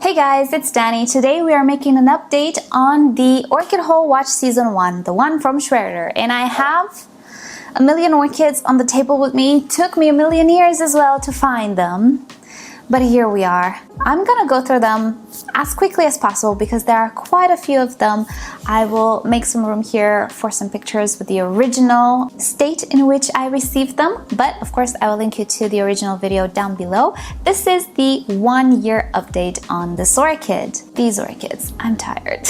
Hey guys, it's Danny. Today we are making an update on the Orchid Haul Watch Season 1, the one from Schwerter. And I have a million orchids on the table with me. It took me a million years as well to find them. But here we are. I'm gonna go through them as quickly as possible because there are quite a few of them. I will make some room here for some pictures with the original state in which I received them, but of course I will link you to the original video down below. This is the 1 year update on this orchid. These orchids. I'm tired.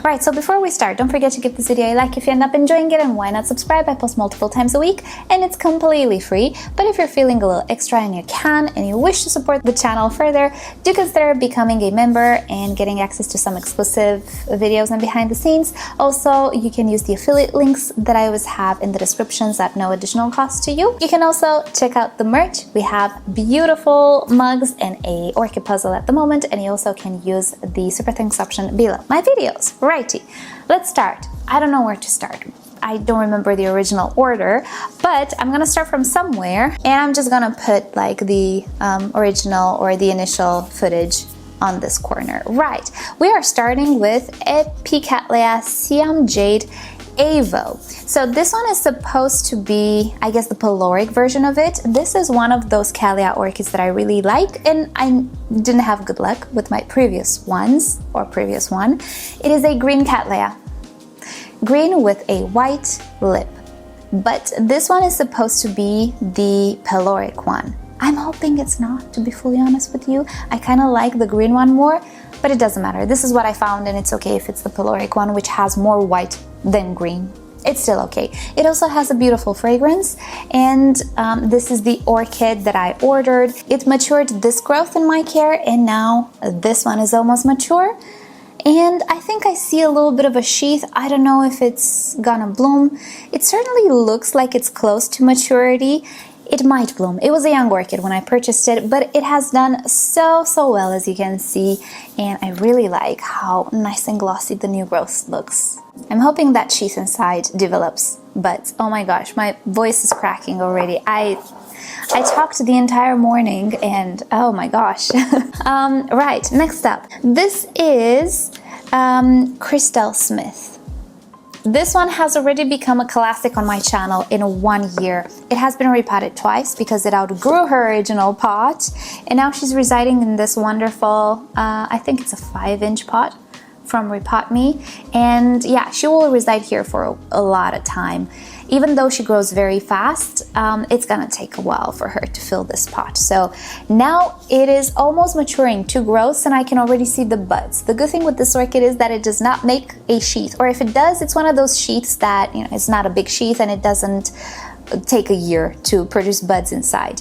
Right, so before we start, don't forget to give this video a like if you end up enjoying it, and why not subscribe? I post multiple times a week and it's completely free. But if you're feeling a little extra and you can and you wish to support the channel further, do consider becoming a member and getting access to some exclusive videos and behind the scenes. Also, you can use the affiliate links that I always have in the descriptions at no additional cost to you. You can also check out the merch. We have beautiful mugs and a orchid puzzle at the moment, and you also can use the super thanks option below my videos. Righty, let's start. I don't know where to start. I don't remember the original order, but I'm gonna start from somewhere and I'm just gonna put like the original or the initial footage on this corner. Right, we are starting with Cattleya Siam Jade Avo. So this one is supposed to be, I guess, the peloric version of it. This is one of those Cattleya orchids that I really like, and I didn't have good luck with my previous ones or previous one. It is a green Cattleya. Green with a white lip, but this one is supposed to be the peloric one. I'm hoping it's not, to be fully honest with you. I kind of like the green one more, but it doesn't matter. This is what I found, and it's okay if it's the peloric one, which has more white than green. It's still okay. It also has a beautiful fragrance, and this is the orchid that I ordered. It matured this growth in my care, and now this one is almost mature. And I think I see a little bit of a sheath. I don't know if it's gonna bloom. It certainly looks like it's close to maturity. It might bloom. It was a young orchid when I purchased it, but it has done so well, as you can see. And I really like how nice and glossy the new growth looks. I'm hoping that sheath inside develops, but oh my gosh, my voice is cracking already. I talked the entire morning and oh my gosh. Right, next up. This is Crystelle Smith. This one has already become a classic on my channel in 1 year. It has been repotted twice because it outgrew her original pot, and now she's residing in this wonderful, I think it's a 5-inch pot from rePotme, and yeah, she will reside here for a lot of time. Even though she grows very fast, it's gonna take a while for her to fill this pot. So now it is almost maturing 2 growths, and I can already see the buds. The good thing with this orchid is that it does not make a sheath, or if it does, it's one of those sheaths that, you know, it's not a big sheath and it doesn't take a year to produce buds inside.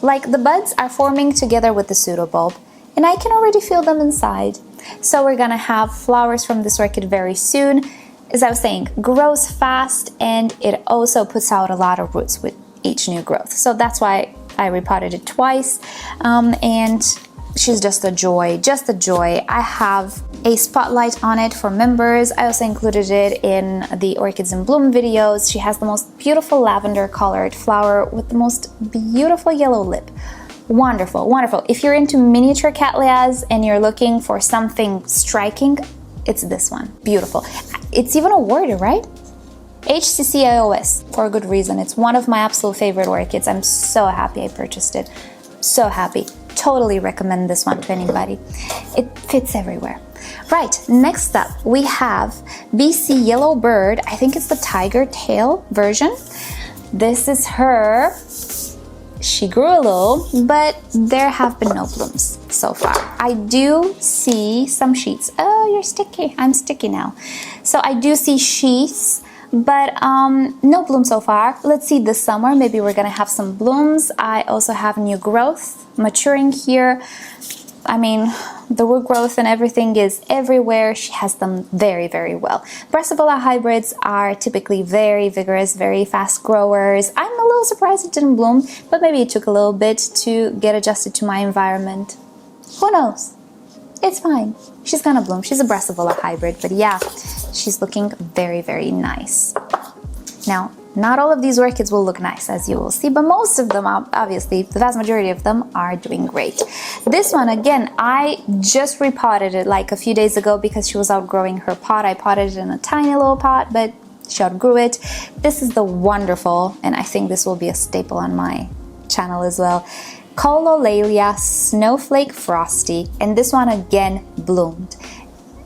Like the buds are forming together with the pseudobulb, and I can already feel them inside. So we're gonna have flowers from this orchid very soon. As I was saying, grows fast, and it also puts out a lot of roots with each new growth. So that's why I repotted it twice, and she's just a joy, just a joy. I have a spotlight on it for members. I also included it in the Orchids in Bloom videos. She has the most beautiful lavender colored flower with the most beautiful yellow lip. Wonderful, wonderful. If you're into miniature Cattleyas and you're looking for something striking, it's this one. Beautiful. It's even awarded, right? HCCIOS, for a good reason. It's one of my absolute favorite orchids. I'm so happy I purchased it. So happy. Totally recommend this one to anybody. It fits everywhere. Right, next up we have BC Yellow Bird. I think it's the Tigertail version. This is her. She grew a little, but there have been no blooms so far. I do see some sheaths. Oh, you're sticky. I'm sticky now. So I do see sheaths, but no bloom so far. Let's see this summer. Maybe we're gonna have some blooms. I also have new growth maturing here. I mean, the root growth and everything is everywhere. She has them very well. Brassavola hybrids are typically very vigorous, very fast growers. I'm a little surprised it didn't bloom, but maybe it took a little bit to get adjusted to my environment. Who knows? It's fine. She's gonna bloom. She's a Brassavola hybrid, but yeah, she's looking very nice. Now, Not all of these orchids will look nice, as you will see, but most of them, obviously, the vast majority of them are doing great. This one, again, I just repotted it like a few days ago because she was outgrowing her pot. I potted it in a tiny little pot, but she outgrew it. This is the wonderful, and I think this will be a staple on my channel as well, Caulaelia Snowflake Frosty. And this one again bloomed.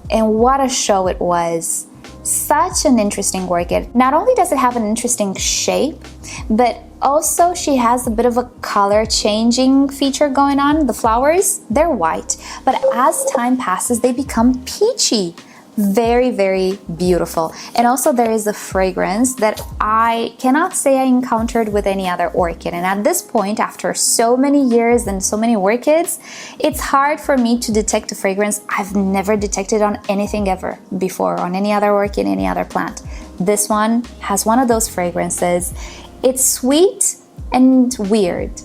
And what a show it was. Such an interesting orchid. Not only does it have an interesting shape, but also she has a bit of a color changing feature going on. The flowers, they're white, but as time passes, they become peachy. Very, very beautiful. And also there is a fragrance that I cannot say I encountered with any other orchid. And at this point, after so many years and so many orchids, it's hard for me to detect a fragrance I've never detected on anything ever before, on any other orchid, any other plant. This one has one of those fragrances. It's sweet and weird.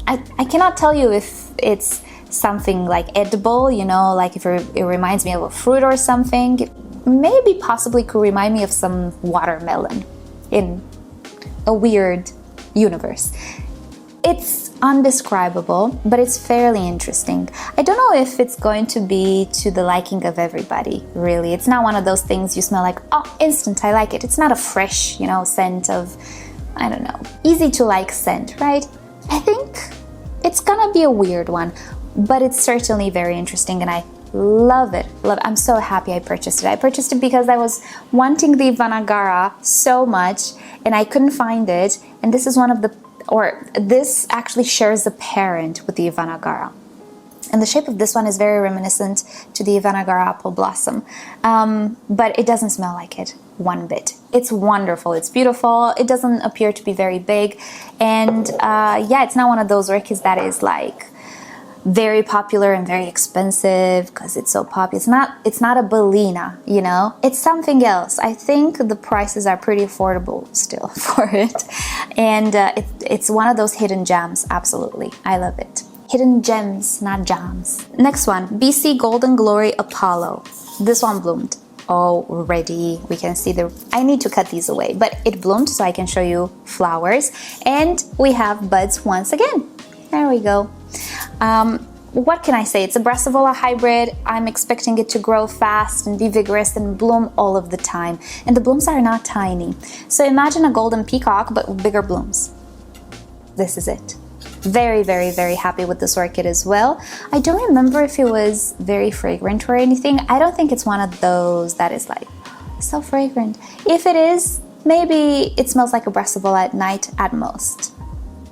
I cannot tell you if it's something like edible, you know, like if it reminds me of a fruit or something. Maybe possibly could remind me of some watermelon in a weird universe. It's undescribable, but it's fairly interesting. I don't know if it's going to be to the liking of everybody, really. It's not one of those things you smell like, oh, instant, I like it. It's not a fresh, you know, scent of, I don't know, easy to like scent, right? I think it's gonna be a weird one, but it's certainly very interesting and I love it. I'm so happy I purchased it. I purchased it because I was wanting the Vanagara so much and I couldn't find it. And this is one of the, or this actually shares the parent with the Vanagara. And the shape of this one is very reminiscent to the Vanagara apple blossom. But it doesn't smell like it one bit. It's wonderful, it's beautiful. It doesn't appear to be very big. And yeah, it's not one of those orchids that is like very popular and very expensive because it's so popular. It's not a Bellina, you know? It's something else. I think the prices are pretty affordable still for it. And it's one of those hidden gems, absolutely. I love it. Hidden gems, not jams. Next one, BC Golden Glory Apollo. This one bloomed already. We can see I need to cut these away, but it bloomed so I can show you flowers. And we have buds once again. There we go. What can I say? It's a Brassavola hybrid. I'm expecting it to grow fast and be vigorous and bloom all of the time. And the blooms are not tiny. So imagine a golden peacock, but with bigger blooms. This is it. Very, very, very happy with this orchid as well. I don't remember if it was very fragrant or anything. I don't think it's one of those that is like so fragrant. If it is, maybe it smells like a Brassavola at night at most.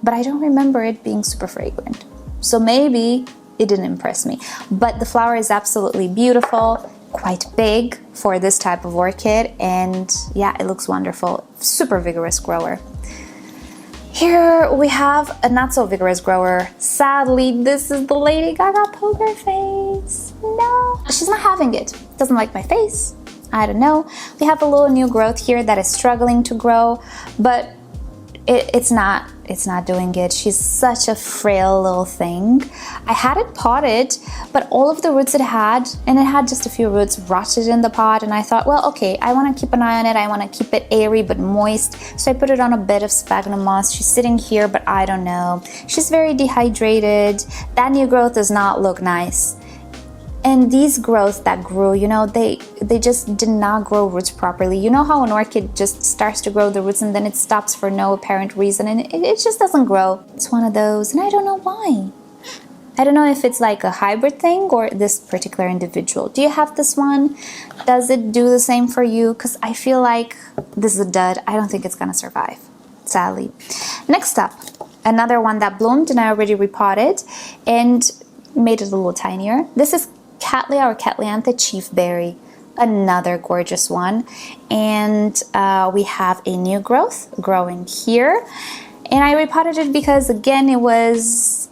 But I don't remember it being super fragrant. So maybe it didn't impress me. But the flower is absolutely beautiful, quite big for this type of orchid. And yeah, it looks wonderful. Super vigorous grower. Here we have a not so vigorous grower. Sadly, this is the Lady Gaga poker face. No, she's not having it. Doesn't like my face. I don't know. We have a little new growth here that is struggling to grow, but it's not doing it. She's such a frail little thing. I had it potted, but all of the roots it had, and it had just a few roots, rotted in the pot, and I thought, well, okay, I want to keep an eye on it. I want to keep it airy but moist, so I put it on a bed of sphagnum moss. She's sitting here, but I don't know. She's very dehydrated. That new growth does not look nice. And these growths that grew, you know, they just did not grow roots properly. You know how an orchid just starts to grow the roots and then it stops for no apparent reason and it just doesn't grow. It's one of those, and I don't know why. I don't know if it's like a hybrid thing or this particular individual. Do you have this one? Does it do the same for you? Because I feel like this is a dud. I don't think it's gonna survive, sadly. Next up, another one that bloomed and I already repotted and made it a little tinier. This is Cattleya or Cattlianthe Chief Berry, another gorgeous one. And we have a new growth growing here. And I repotted it because, again, it was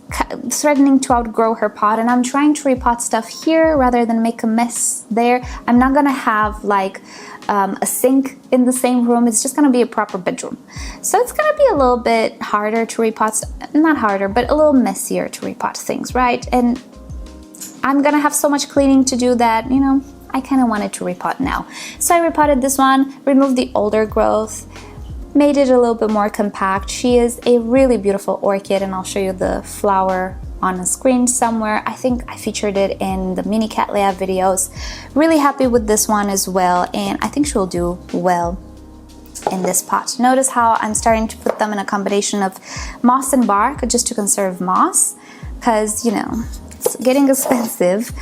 threatening to outgrow her pot. And I'm trying to repot stuff here rather than make a mess there. I'm not going to have like a sink in the same room. It's just going to be a proper bedroom. So it's going to be a little bit harder to repot. Not harder, but a little messier to repot things, right? And I'm gonna have so much cleaning to do that, you know, I kind of wanted to repot now. So I repotted this one, removed the older growth, made it a little bit more compact. She is a really beautiful orchid, and I'll show you the flower on the screen somewhere. I think I featured it in the mini Cattleya videos. Really happy with this one as well, and I think she'll do well in this pot. Notice how I'm starting to put them in a combination of moss and bark just to conserve moss, because you know it's getting expensive.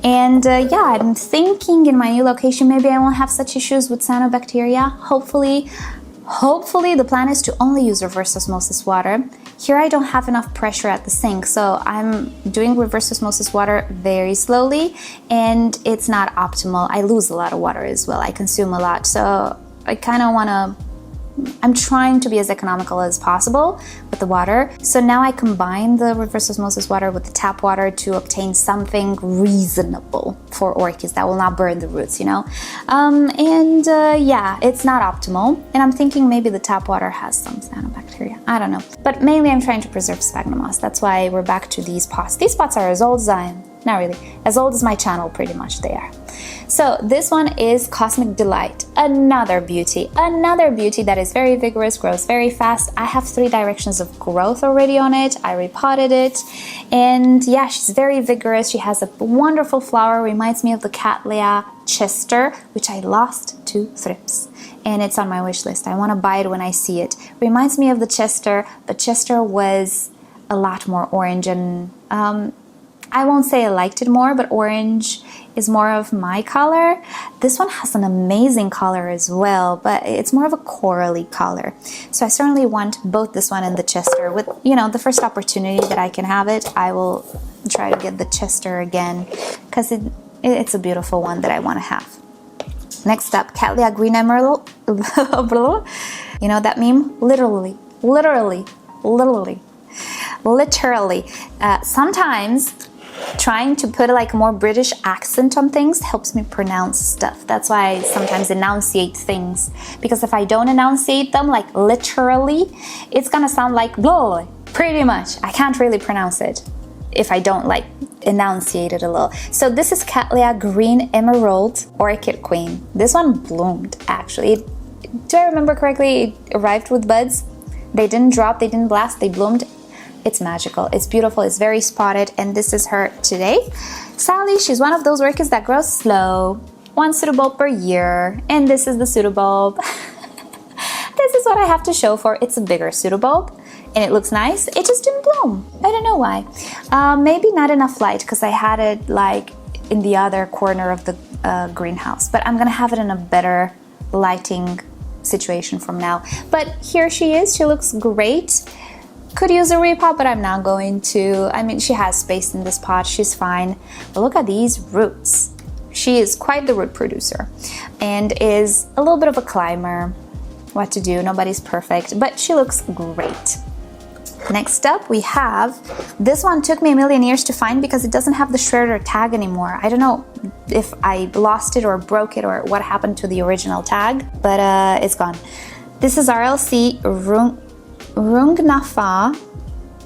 And yeah, I'm thinking in my new location maybe I won't have such issues with cyanobacteria. Hopefully the plan is to only use reverse osmosis water. Here I don't have enough pressure at the sink, so I'm doing reverse osmosis water very slowly, and it's not optimal. I lose a lot of water as well. I consume a lot, so I kind of want to, I'm trying to be as economical as possible with the water. So now I combine the reverse osmosis water with the tap water to obtain something reasonable for orchids that will not burn the roots, you know? Yeah, it's not optimal. And I'm thinking maybe the tap water has some cyanobacteria. I don't know. But mainly I'm trying to preserve sphagnum moss. That's why we're back to these pots. These pots are as old as I am. Not really. As old as my channel, pretty much they are. So this one is Cosmic Delight, another beauty that is very vigorous, grows very fast. I have 3 directions of growth already on it. I repotted it, and yeah, she's very vigorous. She has a wonderful flower, reminds me of the Cattleya Chester, which I lost to thrips, and it's on my wish list. I want to buy it when I see it. Reminds me of the Chester, but Chester was a lot more orange, and I won't say I liked it more, but orange is more of my color. This one has an amazing color as well, but it's more of a corally color. So I certainly want both this one and the Chester. With, you know, the first opportunity that I can have it, I will try to get the Chester again, because it's a beautiful one that I want to have. Next up, Cattleya Green Emerald. You know that meme? Literally. Sometimes trying to put like a more British accent on things helps me pronounce stuff. That's why I sometimes enunciate things, because if I don't enunciate them like literally, it's gonna sound like blah, pretty much. I can't really pronounce it if I don't like enunciate it a little. So this is Cattleya Green Emerald Orchid Queen. This one bloomed actually. Do I remember correctly? It arrived with buds. They didn't drop, they didn't blast, they bloomed. It's magical, it's beautiful, it's very spotted, and this is her today. Sally, she's one of those orchids that grows slow, 1 pseudobulb per year, and this is the pseudobulb. This is what I have to show for. It's a bigger pseudobulb, and it looks nice. It just didn't bloom. I don't know why. Maybe not enough light, because I had it like in the other corner of the greenhouse, but I'm gonna have it in a better lighting situation from now. But here she is, she looks great. Could use a repot, but I'm not going to. I mean, she has space in this pot, she's fine. But look at these roots. She is quite the root producer and is a little bit of a climber. What to do, nobody's perfect, but she looks great. Next up, we have, this one took me a million years to find because it doesn't have the Schwerter tag anymore. I don't know if I lost it or broke it or what happened to the original tag, but it's gone. This is RLC Rungnapha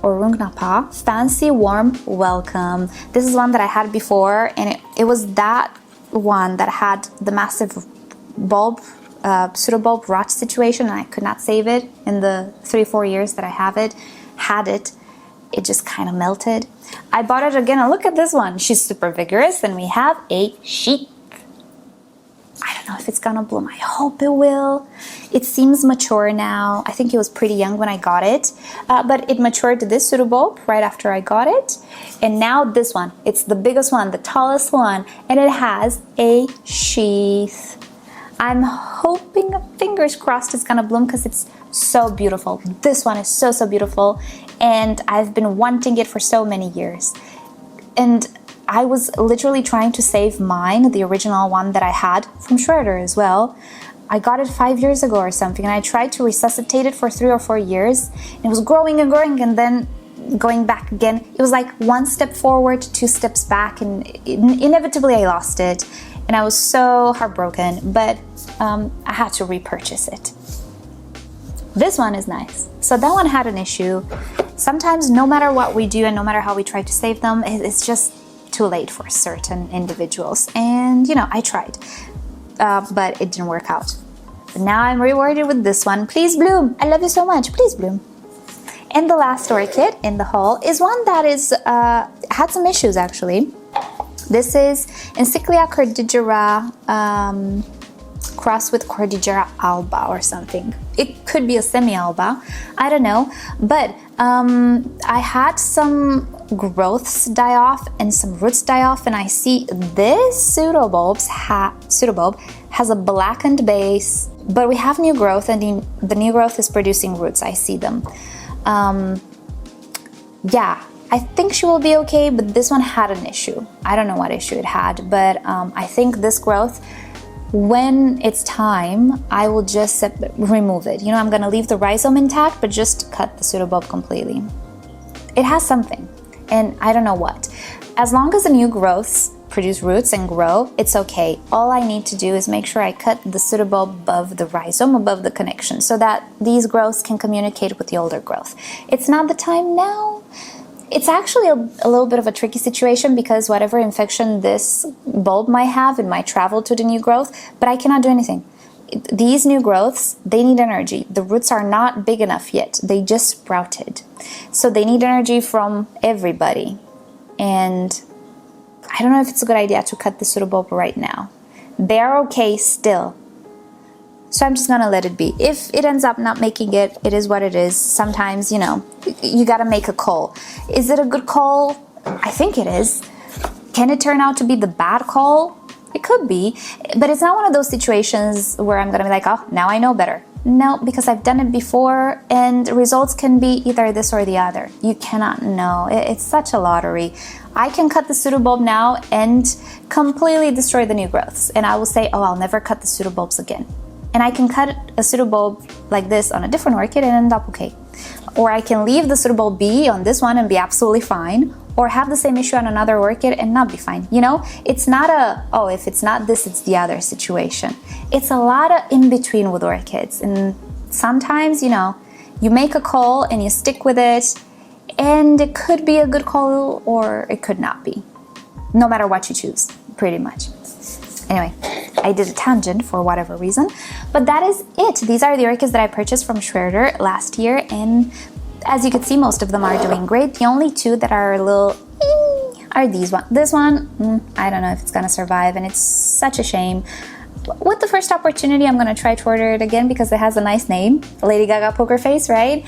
or Rungnapha Fancy Warm Welcome. This is one that I had before, and it was that one that had the massive bulb, pseudobulb rot situation, and I could not save it in the 3-4 years that I had it. It just kind of melted. I bought it again, and look at this one. She's super vigorous, and we have a sheath. I don't know if it's gonna bloom. I hope it will. It seems mature now. I think it was pretty young when I got it, but it matured to this pseudobulb right after I got it. And now this one, it's the biggest one, the tallest one, and it has a sheath. I'm hoping, fingers crossed, it's gonna bloom because it's so beautiful. This one is so, so beautiful, and I've been wanting it for so many years. And I was literally trying to save mine, the original one that I had from Schwerter as well. I got it 5 years ago or something, and I tried to resuscitate it for 3 or 4 years. And it was growing and growing, and then going back again. It was like 1 step forward, 2 steps back, and inevitably I lost it. And I was so heartbroken, but I had to repurchase it. This one is nice. So that one had an issue. Sometimes no matter what we do and no matter how we try to save them, it's just too late for certain individuals. And you know, I tried, but it didn't work out. But now I'm rewarded with this one. Please bloom. I love you so much. Please bloom. And the last orchid in the haul is one that is had some issues actually. This is Encyclia cordigera crossed with cordigera alba or something. It could be a semi-alba, I don't know. But I had some growths die off and some roots die off, and I see this pseudobulb has a blackened base, but we have new growth, and the new growth is producing roots. I see them. Yeah, I think she will be okay, but this one had an issue. I don't know what issue it had, but I think this growth, when it's time, I will just remove it. You know, I'm gonna leave the rhizome intact, but just cut the pseudobulb completely. It has something, and I don't know what. As long as the new growths produce roots and grow, it's okay. All I need to do is make sure I cut the pseudobulb above the rhizome, above the connection, so that these growths can communicate with the older growth. It's not the time now. It's actually a little bit of a tricky situation because whatever infection this bulb might have, it might travel to the new growth, but I cannot do anything. These new growths, they need energy. The roots are not big enough yet. They just sprouted. So they need energy from everybody. And I don't know if it's a good idea to cut the pseudobulb right now. They're okay still. So I'm just gonna let it be. If it ends up not making it, it is what it is. Sometimes, you know, you gotta make a call. Is it a good call? I think it is. Can it turn out to be the bad call? It could be, but it's not one of those situations where I'm gonna be like, oh, now I know better. No, because I've done it before, and results can be either this or the other. You cannot know. It's such a lottery. I can cut the pseudobulb now and completely destroy the new growths, and I will say, oh, I'll never cut the pseudobulbs again. And I can cut a pseudobulb like this on a different orchid and end up okay. Or I can leave the pseudobulb be on this one and be absolutely fine, or have the same issue on another orchid and not be fine. You know, it's not a, oh, if it's not this, it's the other situation. It's a lot of in between with orchids. And sometimes, you know, you make a call and you stick with it, and it could be a good call or it could not be. No matter what you choose, pretty much. Anyway, I did a tangent for whatever reason, but that is it. These are the orchids that I purchased from Schwerter last year, and as you can see, most of them are doing great. The only two that are a little are these one. This one, I don't know if it's gonna survive, and it's such a shame. With the first opportunity, I'm gonna try to order it again because it has a nice name, Lady Gaga poker face, right?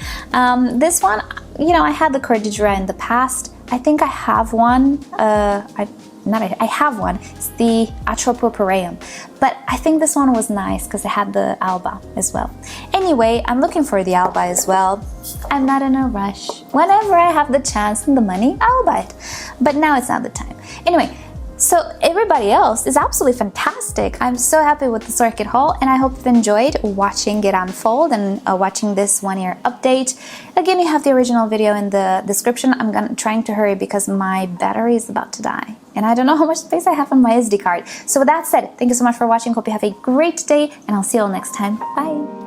This one, you know, I had the cordigera in the past. I think I have one. I have one. It's the Atropurpureum, but I think this one was nice because it had the alba as well. Anyway, I'm looking for the alba as well. I'm not in a rush. Whenever I have the chance and the money, I'll buy it. But now it's not the time. Anyway, so everybody else is absolutely fantastic. I'm so happy with this orchid haul, and I hope you've enjoyed watching it unfold and watching this 1 year update. Again, you have the original video in the description. I'm trying to hurry because my battery is about to die, and I don't know how much space I have on my SD card. So with that said, thank you so much for watching. Hope you have a great day, and I'll see you all next time. Bye.